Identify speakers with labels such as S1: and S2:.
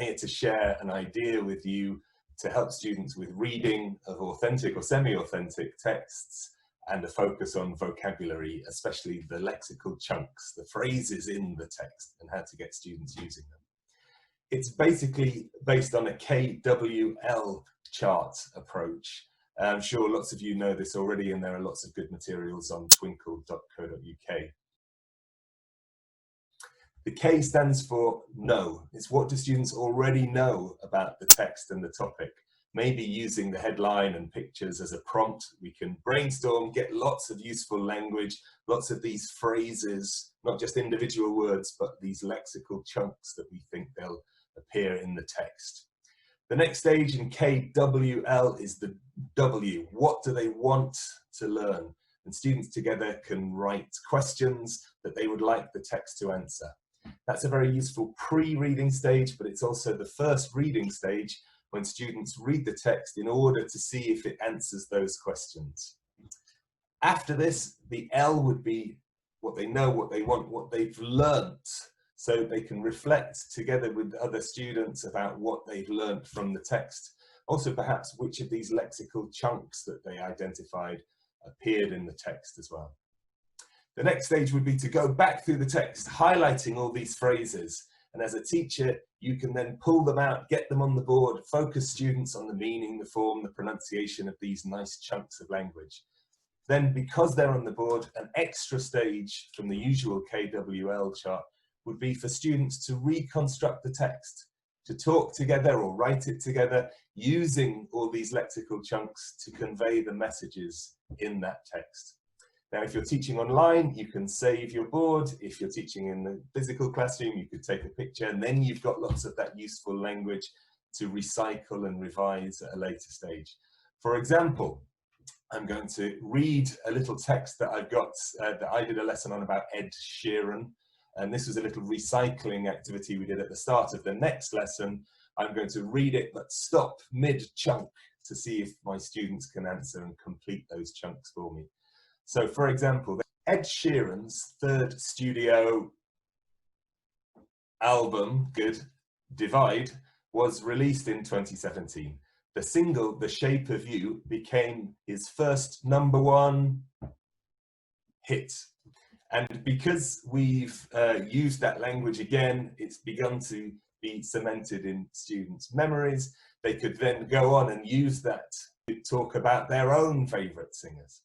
S1: here to share an idea with you to help students with reading of authentic or semi-authentic texts and a focus on vocabulary, especially the lexical chunks, the phrases in the text, and how to get students using them. It's basically based on a KWL chart approach. I'm sure lots of you know this already, and there are lots of good materials on twinkle.co.uk. The K stands for know. It's what do students already know about the text and the topic. Maybe using the headline and pictures as a prompt, we can brainstorm, get lots of useful language, lots of these phrases, not just individual words, but these lexical chunks that we think they'll appear in the text. The next stage in KWL is the W. What do they want to learn? And students together can write questions that they would like the text to answer. That's a very useful pre-reading stage, but it's also the first reading stage when students read the text in order to see if it answers those questions. After this, the L would be what they know, what they want, what they've learnt, so they can reflect together with other students about what they've learnt from the text. Also, perhaps which of these lexical chunks that they identified appeared in the text as well. The next stage would be to go back through the text, highlighting all these phrases. And as a teacher, you can then pull them out, get them on the board, focus students on the meaning, the form, the pronunciation of these nice chunks of language. Then, because they're on the board, an extra stage from the usual KWL chart would be for students to reconstruct the text, to talk together or write it together, using all these lexical chunks to convey the messages in that text. Now, if you're teaching online, you can save your board. If you're teaching in the physical classroom, you could take a picture, and then you've got lots of that useful language to recycle and revise at a later stage. For example, I'm going to read a little text that I've got, that I did a lesson on about Ed Sheeran. And this was a little recycling activity we did at the start of the next lesson. I'm going to read it, but stop mid-chunk to see if my students can answer and complete those chunks for me. So, for example, Ed Sheeran's third studio album, Divide, was released in 2017. The single, The Shape of You, became his first #1 hit. And because we've used that language again, it's begun to be cemented in students' memories. They could then go on and use that to talk about their own favourite singers.